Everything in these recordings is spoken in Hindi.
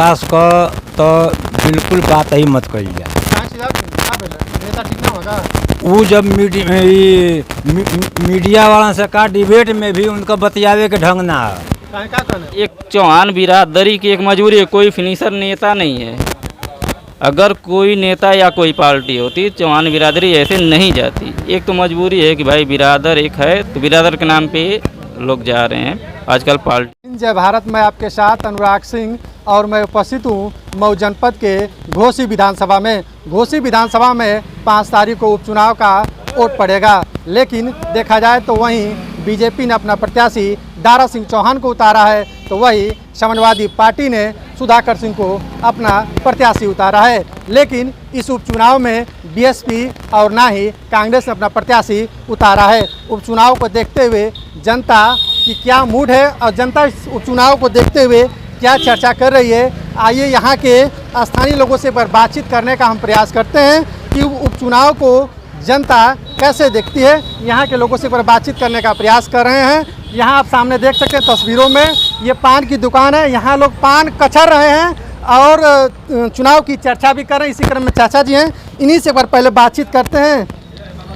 विकास का तो बिल्कुल बात ही मत करिए। वो जब मीडिया वाला से का डिबेट में भी उनका बतियावे के ढंग ना है। एक चौहान बिरादरी की एक मजबूरी है, कोई फिनिशर नेता नहीं है। अगर कोई नेता या कोई पार्टी होती चौहान बिरादरी ऐसे नहीं जाती। एक तो मजबूरी है कि भाई बिरादर एक है तो बिरादर के नाम पे लोग जा रहे हैं आजकल पार्टी। जय भारत, मैं आपके साथ अनुराग सिंह और मैं उपस्थित हूँ मऊ जनपद के घोसी विधानसभा में। घोसी विधानसभा में 5 तारीख को उपचुनाव का वोट पड़ेगा, लेकिन देखा जाए तो वहीं बीजेपी ने अपना प्रत्याशी दारा सिंह चौहान को उतारा है, तो वही समाजवादी पार्टी ने सुधाकर सिंह को अपना प्रत्याशी उतारा है। लेकिन इस उपचुनाव में बीएसपी और ना ही कांग्रेस ने अपना प्रत्याशी उतारा है। उपचुनाव को देखते हुए जनता की क्या मूड है और जनता इस उपचुनाव को देखते हुए क्या चर्चा कर रही है, आइए यहाँ के स्थानीय लोगों से बातचीत करने का हम प्रयास करते हैं कि उपचुनाव को जनता कैसे देखती है। यहाँ के लोगों से बातचीत करने का प्रयास कर रहे हैं। यहाँ आप सामने देख सकते हैं तस्वीरों में, ये पान की दुकान है। यहाँ लोग पान कचर रहे हैं और चुनाव की चर्चा भी कर रहे हैं। इसी क्रम में चाचा जी हैं, इन्हीं से पहले बातचीत करते हैं।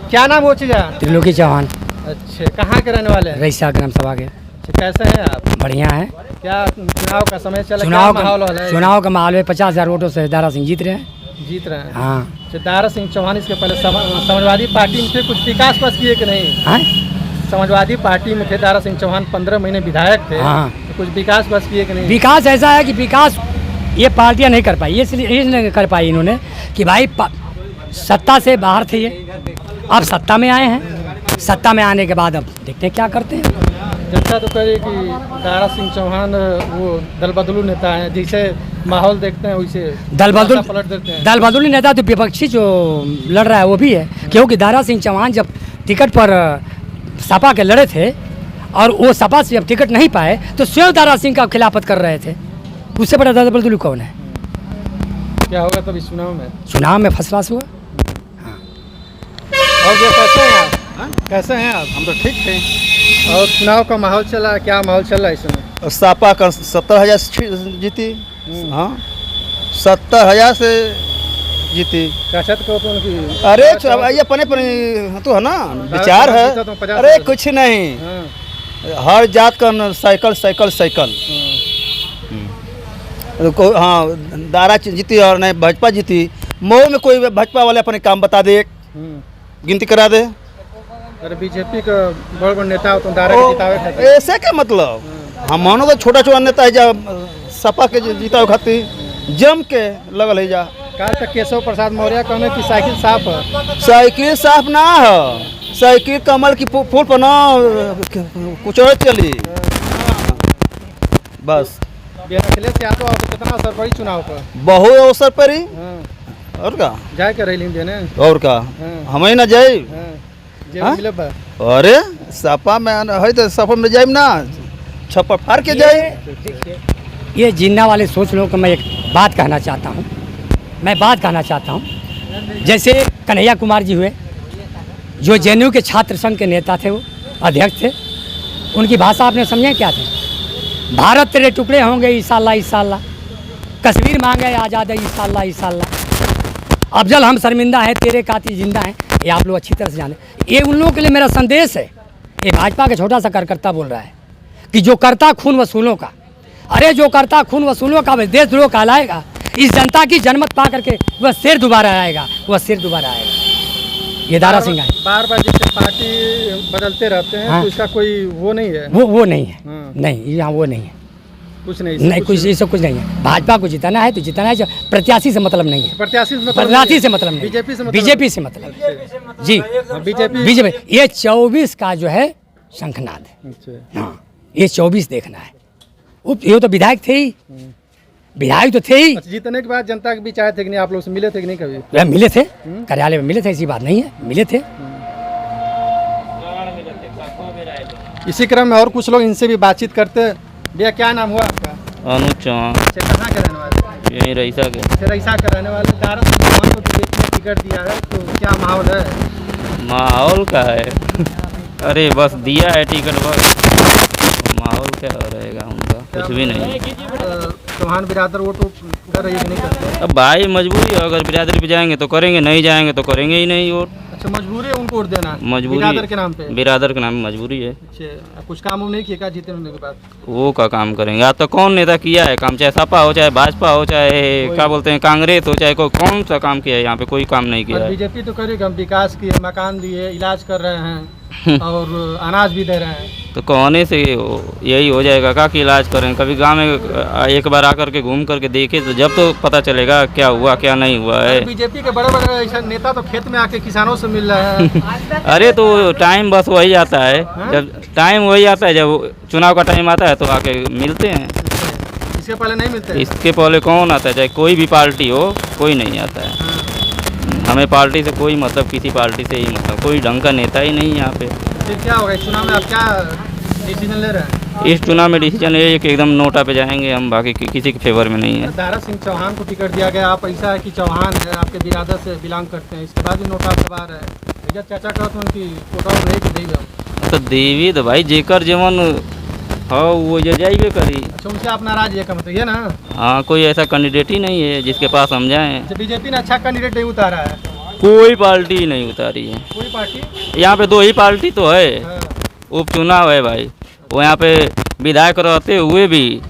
क्या नाम हो चीज़ा? त्रिलोकी चौहान। अच्छा, कहाँ के रहने वाले हैं? रईसा ग्राम सभा के। कैसे हैं आप? बढ़िया है। क्या चुनाव का समय चला? चुनाव का माहौल है। 50,000 वोटों से दारा सिंह जीत रहे हैं। हाँ, दारा सिंह चौहान इसके पहले समाजवादी पार्टी में थे, कुछ विकास बस किए कि नहीं? हाँ? समाजवादी पार्टी में थे दारा सिंह चौहान, 15 महीने विधायक थे। हाँ। तो कुछ विकास बस किए कि नहीं? विकास ऐसा है कि विकास ये पार्टियां नहीं कर पाई, ये नहीं कर पाई इन्होंने कि भाई सत्ता से बाहर थे ये, अब सत्ता में आए हैं। सत्ता में आने के बाद अब देखते हैं क्या करते हैं। जनता तो कह रही कि दारा सिंह चौहान वो दल बदलू नेता है, जैसे माहौल देखते हैं वैसे पलट देते हैं। दल बदलू नेता तो विपक्षी जो लड़ रहा है वो भी है, क्योंकि दारा सिंह चौहान जब टिकट पर सपा के लड़े थे और वो सपा से जब टिकट नहीं पाए तो स्वयं दारा सिंह का खिलाफत कर रहे थे। उससे बड़ा दल बदलू कौन है? क्या होगा तब इस चुनाव में? चुनाव में फर्स्ट क्लास हुआ। हाँ। और ये कैसे हैं आप? कैसे हैं आप? हम तो ठीक थे। और चुनाव का माहौल चला है, क्या माहौल चल रहा है इस समय? सपा का 70,000 जीती। हाँ, 70,000 से जीती। अरे ये अपने तो है ना, विचार है। अरे कुछ नहीं, हर जात का साइकिल। हाँ, दारा जीती और नहीं भाजपा जीती। मऊ में कोई भाजपा वाले अपने काम बता दे, गिनती करा दे। अरे बीजेपी का बड़ नेता हो तो दारा के जितावे खातिर ऐसे क्या मतलब? हम मानो तो छोटा नेता है जब सपा के जीतावे खातिर जम के लगल है जा। कल तक केशव प्रसाद मौर्य कहने की साइकिल साफ है। साइकिल साफ ना है, साइकिल कमल की फूल पर ना कुछ और चली बस। अखिलेश यादव कितना असर पड़ी चुनाव पर? बहुत अवसर पड़ी। और का जाए के रही देने और का हम ही ना जाए। अरे सपा में है तो सपा में जाए ना, छप्पर फाड़ के जाए। ये जिन्ना वाले सोच लो कि मैं एक बात कहना चाहता हूँ। जैसे कन्हैया कुमार जी हुए, जो जेएनयू के छात्र संघ के नेता थे, वो अध्यक्ष थे। उनकी भाषा आपने समझे क्या थे? भारत तेरे टुकड़े होंगे इंशाअल्लाह, कश्मीर मांगे आज़ाद है इंशाअल्लाह, अफजल हम शर्मिंदा है तेरे कातिल जिंदा हैं। ये आप लोग अच्छी तरह से जाने। ये उन लोगों के लिए मेरा संदेश है। ये भाजपा का छोटा सा कार्यकर्ता बोल रहा है कि जो करता खून वसूलों का, अरे जो करता खून वसूलों का वह देशद्रोह कहलाएगा। इस जनता की जनमत पा करके वह सिर दोबारा आएगा। ये दारा सिंह है। बार जैसे पार्टी बदलते रहते हैं। हाँ। तो इसका कोई वो नहीं है? वो नहीं है। हाँ। नहीं, यहाँ वो नहीं है, कुछ नहीं है। भाजपा को जिताना है तो जिताना है, प्रत्याशी से मतलब नहीं है। प्रत्याशी से मतलब नहीं, बीजेपी से मतलब जी। बीजेपी ये 24 का जो है शंखनाद है। हाँ, ये 24 देखना है। ये तो विधायक थे ही, विधायक तो थे ही। जीतने के बाद जनता के बीच आए थे कि नहीं? आप लोग से मिले थे कि नहीं कभी? मिले थे, कार्यालय में मिले थे, ऐसी बात नहीं है, मिले थे। इसी क्रम में और कुछ लोग इनसे भी बातचीत करते। भैया क्या नाम हुआ आपका? अनुज चौहान। कहाँ के रहने वाले? यही रईसा के। रईसा के रहने वाले। दारा सिंह चौहान को बीजेपी ने टिकट दिया है, तो क्या माहौल है? माहौल का है अरे बस दिया है टिकट, बस माहौल क्या रहेगा उनका? कुछ भी नहीं। चौहान बिरादर वोट कर रही है कि नहीं करते? अब भाई मजबूरी है, अगर बिरादरी पे जाएंगे तो करेंगे, नहीं जाएंगे तो करेंगे ही नहीं वोट। अच्छा, मजबूरी है उनको वोट देना? मजबूरी, बिरादर के नाम पे? बिरादर के नाम में मजबूरी है। अच्छा, कुछ काम नहीं किया क्या जीतने होने के बाद? वो का काम करेंगे? आज तक कौन नेता किया है काम? चाहे सपा हो, चाहे भाजपा हो, चाहे क्या बोलते हैं कांग्रेस हो, चाहे कोई कौन सा काम किया है? यहाँ पे कोई काम नहीं किया है। बीजेपी तो करेगा, विकास किए, मकान दिए, इलाज कर रहे हैं और अनाज भी दे रहे हैं। तो कहने से यही हो जाएगा का कि इलाज करें? कभी गांव में एक बार आकर के घूम करके देखे तो जब तो पता चलेगा क्या हुआ क्या नहीं हुआ है। बीजेपी के बड़े बड़े ऐसे नेता तो खेत में आके किसानों से मिल रहे हैं। अरे तो टाइम बस वही आता है, जब टाइम वही आता है, जब चुनाव का टाइम आता है तो आके मिलते हैं। इसके पहले नहीं मिलते? इसके पहले कौन आता है? चाहे कोई भी पार्टी हो, कोई नहीं आता है। हमें पार्टी से कोई मतलब, किसी पार्टी से ही मतलब, कोई ढंग का नेता ही नहीं यहाँ पे। फिर क्या होगा इस चुनाव में? आप क्या डिसीजन ले रहे हैं? इस चुनाव में डिसीजन ये है कि एकदम नोटा पे जाएंगे हम, बाकी किसी के फेवर में नहीं है। दारा सिंह चौहान को टिकट दिया गया, आप ऐसा है कि चौहान है, आपके बिरादर से बिलोंग करते हैं, इसके बाद भी नोटा सवार है, भैया चाचा कहते हैं कि कोटा नहीं कि देगा तो देवी तो भाई जेकर जीवन हाँ वो जे जाइए करी। अच्छा, उनसे आप नाराज है का मतलब ये ना? हाँ, कोई ऐसा कैंडिडेट ही नहीं है जिसके पास हम जाएं। अच्छा, बीजेपी ने अच्छा कैंडिडेट नहीं उतारा है? कोई पार्टी ही नहीं उतारी है कोई पार्टी? यहाँ पे। दो ही पार्टी तो है, हाँ। उपचुनाव है भाई। वो यहाँ पे विधायक रहते हुए भी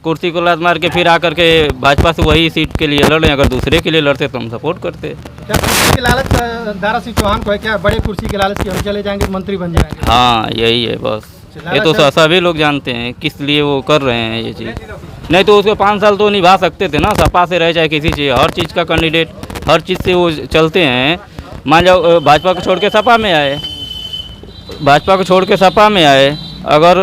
कुर्सी को लात मार के फिर आकर के भाजपा से वही सीट के लिए लड़े। अगर दूसरे के लिए लड़ते तो हम सपोर्ट करते। क्या कुर्सी के लालच दारा सिंह चौहान को है क्या? बड़े कुर्सी के लालच की हम चले जाएंगे, मंत्री बन जाएंगे? हाँ यही है बस। ये तो सभी लोग जानते हैं किस लिए वो कर रहे हैं ये चीज़। नहीं तो उसको 5 साल तो निभा सकते थे ना, सपा से रह चाहे किसी चीज़, हर चीज़ का कैंडिडेट, हर चीज़ से वो चलते हैं। मान जाओ भाजपा को छोड़ के सपा में आए, भाजपा को छोड़ के सपा में आए, अगर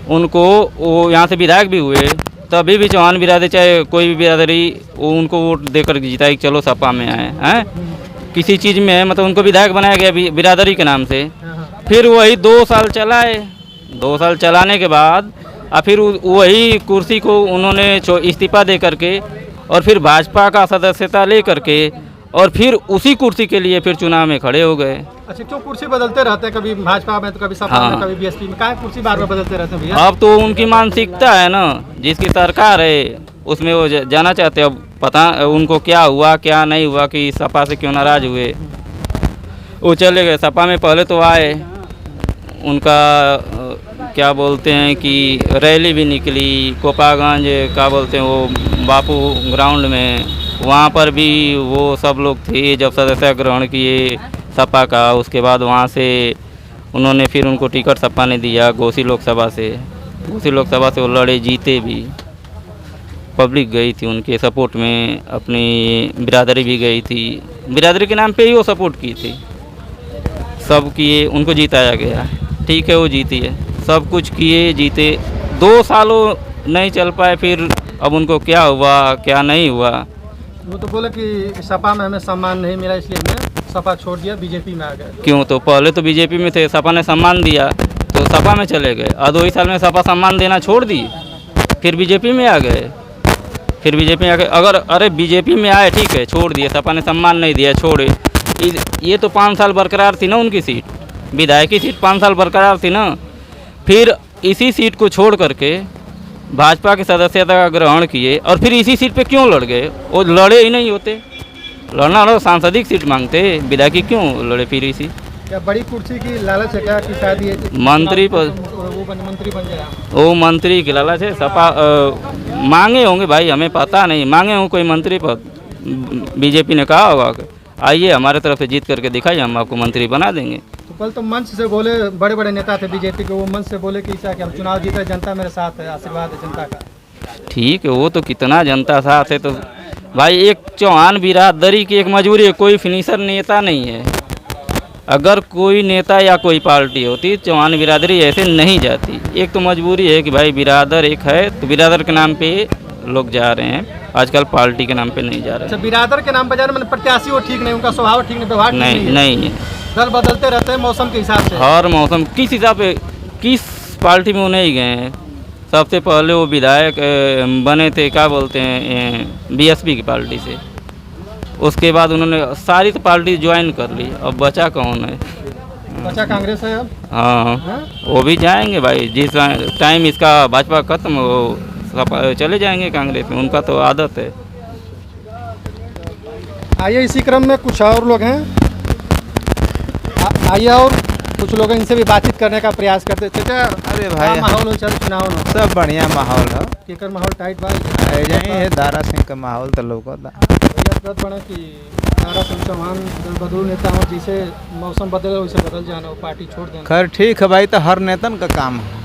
उनको वो यहाँ से विधायक भी हुए तभी भी चौहान बिरादरी चाहे कोई भी बिरादरी वो उनको वोट देकर जिताई कि चलो सपा में आए हैं। किसी चीज़ में मतलब उनको विधायक बनाया गया बिरादरी के नाम से। फिर वही 2 साल चलाए, 2 साल चलाने के बाद और फिर वही कुर्सी को उन्होंने इस्तीफा दे करके और फिर भाजपा का सदस्यता ले करके और फिर उसी कुर्सी के लिए फिर चुनाव में खड़े हो गए। अच्छा, क्यों कुर्सी बदलते रहते हैं? कभी भाजपा में तो कभी सपा में, कभी बीएसपी में, क्या कुर्सी बार बार बदलते रहते हैं भैया? अब तो उनकी मानसिकता है ना, जिसकी सरकार है उसमें वो जाना चाहते हैं। अब पता उनको क्या हुआ क्या नहीं हुआ कि सपा से क्यों नाराज हुए, वो चले गए सपा में। पहले तो आए, उनका क्या बोलते हैं कि रैली भी निकली कोपागंज, क्या बोलते हैं वो बापू ग्राउंड में, वहाँ पर भी वो सब लोग थे जब सदस्य ग्रहण किए सपा का। उसके बाद वहाँ से उन्होंने फिर उनको टिकट सपा ने दिया घोसी लोकसभा से। घोसी लोकसभा से वो लड़े, जीते भी। पब्लिक गई थी उनके सपोर्ट में, अपनी बिरादरी भी गई थी, बिरादरी के नाम पे ही वो सपोर्ट की थी। सब किए, उनको जिताया गया, ठीक है वो जीती है, सब कुछ किए जीते। 2 सालों नहीं चल पाए, फिर अब उनको क्या हुआ क्या नहीं हुआ। वो तो बोले कि सपा में हमें सम्मान नहीं मिला इसलिए हमने सपा छोड़ दिया, बीजेपी में आ गए। क्यों? तो पहले तो बीजेपी में थे, सपा ने सम्मान दिया तो सपा में चले गए, और 2 ही साल में सपा सम्मान देना छोड़ दी, फिर बीजेपी में आ गए। फिर बीजेपी में आ गए, अगर अरे बीजेपी में आए ठीक है, छोड़ दिए, सपा ने सम्मान नहीं दिया, छोड़े। ये तो 5 साल बरकरार थी ना उनकी सीट, विधायक की सीट 5 साल बरकरार थी ना। फिर इसी सीट को छोड़ करके भाजपा की सदस्यता का ग्रहण किए और फिर इसी सीट पे क्यों लड़ गए? वो लड़े ही नहीं होते, लड़ना हो सांसदिक सीट मांगते, विधायक क्यों लड़े? फिर इसी क्या बड़ी कुर्सी की लालच है क्या कि शायद ये मंत्री पर मंत्री बन जाए? वो मंत्री की लालच है। सपा मांगे होंगे भाई, हमें पता नहीं, मांगे होंगे कोई मंत्री पद। बीजेपी ने कहा होगा आइए हमारे तरफ से जीत करके दिखाइए, हम आपको मंत्री बना देंगे। तो कल तो मंच से बोले, बड़े बड़े नेता थे बीजेपी के, वो मंच से बोले कि ऐसा कि हम चुनाव जीते, जनता मेरे साथ है, आशीर्वाद है जनता का। ठीक है, वो तो कितना जनता साथ है। तो भाई एक चौहान बिरादरी की एक मजबूरी है, कोई फिनिशर नेता नहीं है। अगर कोई नेता या कोई पार्टी होती चौहान बिरादरी ऐसे नहीं जाती। एक तो मजबूरी है कि भाई बिरादर एक है तो बिरादर के नाम पे लोग जा रहे हैं, आजकल पार्टी के नाम पे नहीं जा रहे। अच्छा, बिरादर के नाम पे जा रहे हैं, प्रत्याशी वो ठीक नहीं, उनका स्वभाव ठीक नहीं, व्यवहार नहीं है। दल बदलते रहते हैं मौसम के हिसाब से। हर मौसम किस हिसाब से, किस पार्टी में वो नहीं गए हैं। सबसे पहले वो विधायक बने थे, क्या बोलते हैं, बीएसपी की पार्टी से। उसके बाद उन्होंने सारी तो पार्टी ज्वाइन कर ली, अब बचा कौन है? बचा कांग्रेस है अब। हाँ, वो भी जाएंगे भाई, जिस टाइम इसका भाजपा खत्म हो चले जाएंगे कांग्रेस में, उनका तो आदत है। आइए इसी क्रम में कुछ और लोग हैं, आइए और कुछ लोग हैं, इनसे भी बातचीत करने का प्रयास करते थे। अरे भाई माहौल हो चल चुनाव में सब बढ़िया माहौल है, केकर माहौल टाइट बा है दारा सिंह का माहौल तो लोग बने कि दारा सिंह चौहान बदलू नेता हो, जैसे मौसम बदले वैसे बदल जाना, पार्टी छोड़ देना। खैर ठीक है भाई, तो हर नेतन का काम है,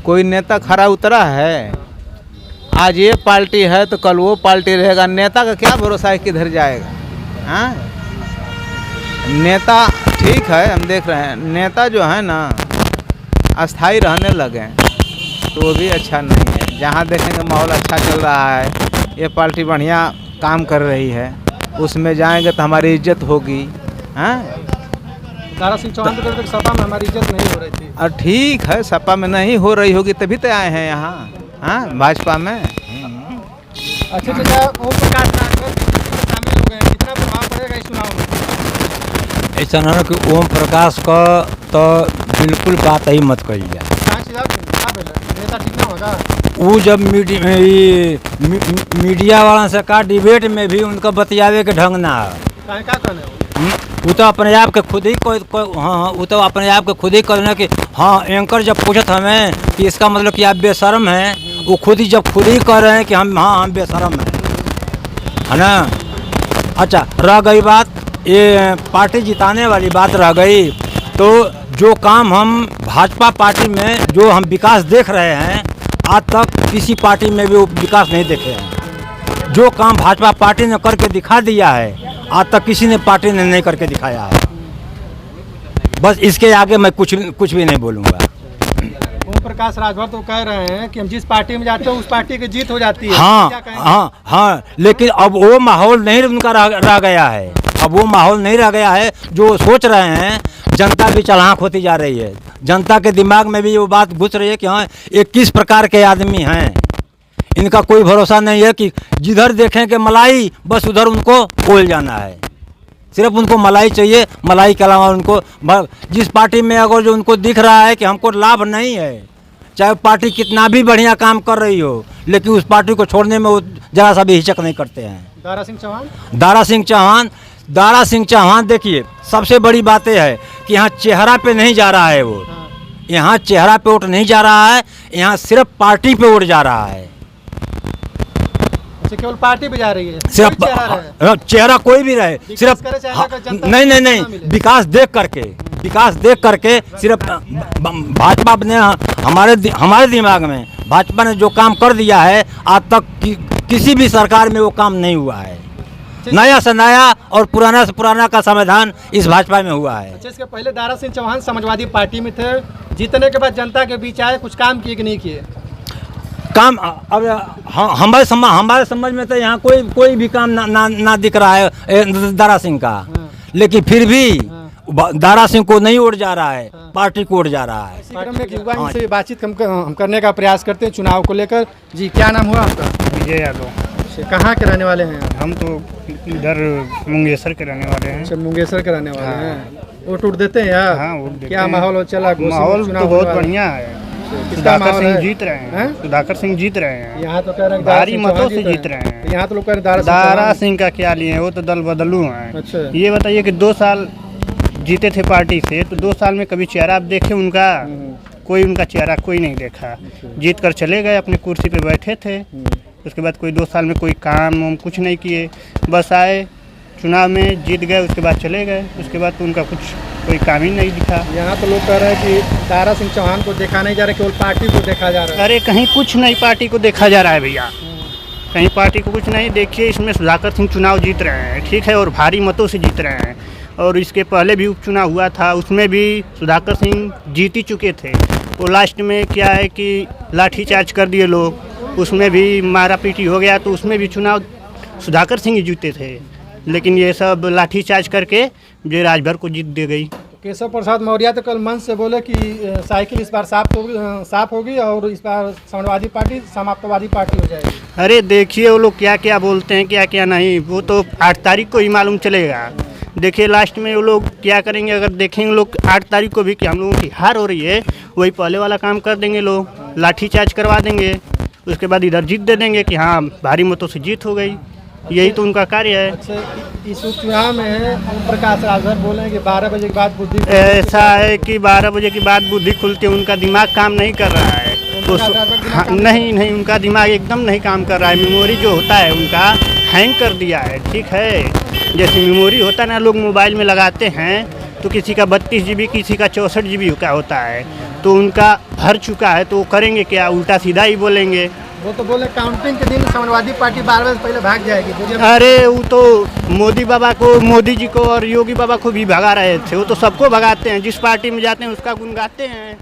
कोई नेता खरा उतरा है, आज ये पार्टी है तो कल वो पार्टी रहेगा, नेता का क्या भरोसा है किधर जाएगा। हाँ नेता ठीक है, हम देख रहे हैं नेता जो है ना अस्थाई रहने लगे तो वो भी अच्छा नहीं है। जहाँ देखेंगे माहौल अच्छा चल रहा है, ये पार्टी बढ़िया काम कर रही है, उसमें जाएंगे तो हमारी इज्जत होगी। हाँ दारा सिंह चौहान तो सपा में हमारी इज्जत नहीं हो रही थी। और ठीक है, सपा में नहीं हो रही होगी तभी तो आए हैं यहाँ, हाँ भाजपा में। अच्छा ओम प्रकाश शामिल हो गए, कितना प्रभाव पड़ेगा इस चुनाव में? ऐसा ना कि ओम प्रकाश का तो बिल्कुल बात ही मत करिए। नेता ठीक ना होगा। वो जब मीडिया वाला से का डिबेट में भी उनका बतियावे के ढंग ना है। क्या कहने वो तो अपने आप के खुद ही हाँ वो तो अपने आप के खुद ही कहना कि हाँ एंकर जब पूछत हमें कि इसका मतलब कि आप बेशरम हैं, वो खुद ही कह रहे हैं कि हम बेशरम हैं, है ना। अच्छा रह गई बात ये पार्टी जिताने वाली बात रह गई, तो जो काम हम भाजपा पार्टी में जो हम विकास देख रहे हैं आज तक किसी पार्टी में भी वो विकास नहीं देखे हैं। जो काम भाजपा पार्टी ने करके दिखा दिया है आज तक किसी ने पार्टी ने नहीं करके दिखाया है। बस इसके आगे मैं कुछ भी नहीं बोलूँगा। ओम प्रकाश राजभर तो कह रहे हैं कि हम जिस पार्टी में जाते हैं उस पार्टी की जीत हो जाती है। हाँ लेकिन अब वो माहौल नहीं उनका रह गया है, अब वो माहौल नहीं रह गया है जो सोच रहे हैं। जनता भी चालाक होती जा रही है, जनता के दिमाग में भी वो बात घुस रही है कि हाँ ये किस प्रकार के आदमी हैं, इनका कोई भरोसा नहीं है कि जिधर देखें कि मलाई बस उधर उनको बोल जाना है, सिर्फ उनको मलाई चाहिए, मलाई के अलावा उनको जिस पार्टी में अगर जो उनको दिख रहा है कि हमको लाभ नहीं है, चाहे पार्टी कितना भी बढ़िया काम कर रही हो, लेकिन उस पार्टी को छोड़ने में वो जरा सा भी हिचक नहीं करते हैं। दारा सिंह चौहान देखिए सबसे बड़ी बात यह है कि यहाँ चेहरा पे नहीं जा रहा है वो, यहाँ चेहरा पे वोट नहीं जा रहा है, यहाँ सिर्फ पार्टी पे वोट जा रहा है। केवल पार्टी पे जा रही है, सिर्फ चेहरा कोई भी रहे, सिर्फ नहीं विकास देख करके सिर्फ भाजपा ने हमारे दिमाग में भाजपा ने जो काम कर दिया है आज तक किसी भी सरकार में वो काम नहीं हुआ है। नया से नया और पुराना से पुराना का समाधान इस भाजपा में हुआ है। इसके पहले दारा सिंह चौहान समाजवादी पार्टी में थे, जीतने के बाद जनता के बीच आए, कुछ काम किए कि नहीं किए? काम अब हमारे समझ में तो यहाँ कोई भी काम ना दिख रहा है दारा सिंह का, लेकिन फिर भी दारा सिंह को नहीं उड़ जा रहा है, पार्टी को उड़ जा रहा है। युवा इनसे बातचीत हम करने का प्रयास करते हैं चुनाव को लेकर। जी क्या नाम हुआ आपका? विजय यादव। कहाँ के रहने वाले हैं? हम तो इधर मुंगेसर के रहने वाले हैं। अच्छा मुंगेसर के रहने वाले हैं। वोट उठ देते हैं यार? हाँ वोट देते हैं। क्या माहौल चला? माहौल तो बहुत बढ़िया है, सुधाकर सिंह जीत रहे हैं, सुधाकर सिंह जीत रहे हैं, यहाँ तो कह रहे हैं भारी मतों से जीत रहे हैं। यहाँ तो लोग कह रहे हैं दारा सिंह का क्या लिए, वो तो दल बदलू हैं। अच्छा ये बताइए कि 2 साल जीते थे पार्टी से, तो 2 साल में कभी चेहरा आप देखे उनका? कोई उनका चेहरा कोई नहीं देखा, जीत कर चले गए, अपनी कुर्सी पे बैठे थे, उसके बाद कोई 2 साल में कोई काम कुछ नहीं किए, बस आए चुनाव में जीत गए, उसके बाद चले गए, उसके बाद तो उनका कोई काम ही नहीं दिखा। यहाँ तो लोग कह रहे हैं कि दारा सिंह चौहान को देखा नहीं जा रहा, केवल पार्टी को देखा जा रहा है। अरे कहीं कुछ नहीं पार्टी को देखा जा रहा है भैया, कहीं पार्टी को कुछ नहीं। देखिए इसमें सुधाकर सिंह चुनाव जीत रहे हैं, ठीक है, और भारी मतों से जीत रहे हैं, और इसके पहले भी उपचुनाव हुआ था, उसमें भी सुधाकर सिंह जीत ही चुके थे। वो लास्ट में क्या है कि लाठीचार्ज कर दिए लोग, उसमें भी मारा पीटी हो गया, तो उसमें भी चुनाव सुधाकर सिंह ही जीते थे, लेकिन ये सब लाठीचार्ज करके जो राजभर को जीत दे गई। केशव प्रसाद मौर्य तो कल मंच से बोले कि साइकिल इस बार साफ होगी और इस बार समाजवादी पार्टी समाप्तवादी पार्टी हो जाएगी। अरे देखिए वो लोग क्या क्या बोलते हैं, क्या क्या नहीं, वो तो 8 तारीख को ही मालूम चलेगा। देखिए लास्ट में वो लोग क्या करेंगे, अगर देखेंगे लोग 8 तारीख को भी कि हम लोगों की हार हो रही है, वही पहले वाला काम कर देंगे, लोग लाठीचार्ज करवा देंगे, उसके बाद इधर जीत दे देंगे कि हाँ भारी मतों से जीत हो गई। यही तो उनका कार्य है। अच्छा, इस उपचुनाव में ओम प्रकाश राजभर बोले हैं कि 12 बजे के बाद बुद्धि ऐसा है कि 12 बजे के बाद बुद्धि खुलती है, उनका दिमाग काम नहीं कर रहा है। तो हाँ, नहीं उनका दिमाग एकदम नहीं काम कर रहा है। मेमोरी जो होता है उनका हैंग कर दिया है। ठीक है, जैसे मेमोरी होता है ना, लोग मोबाइल में लगाते हैं तो किसी का 32 GB, किसी का 64 GB का होता है, तो उनका भर चुका है। तो वो करेंगे क्या, उल्टा सीधा ही बोलेंगे। वो तो बोले काउंटिंग के दिन समाजवादी पार्टी 12 बजे पहले भाग जाएगी। अरे वो तो मोदी जी को और योगी बाबा को भी भगा रहे थे। वो तो सबको भगाते हैं, जिस पार्टी में जाते हैं उसका गुण गाते हैं।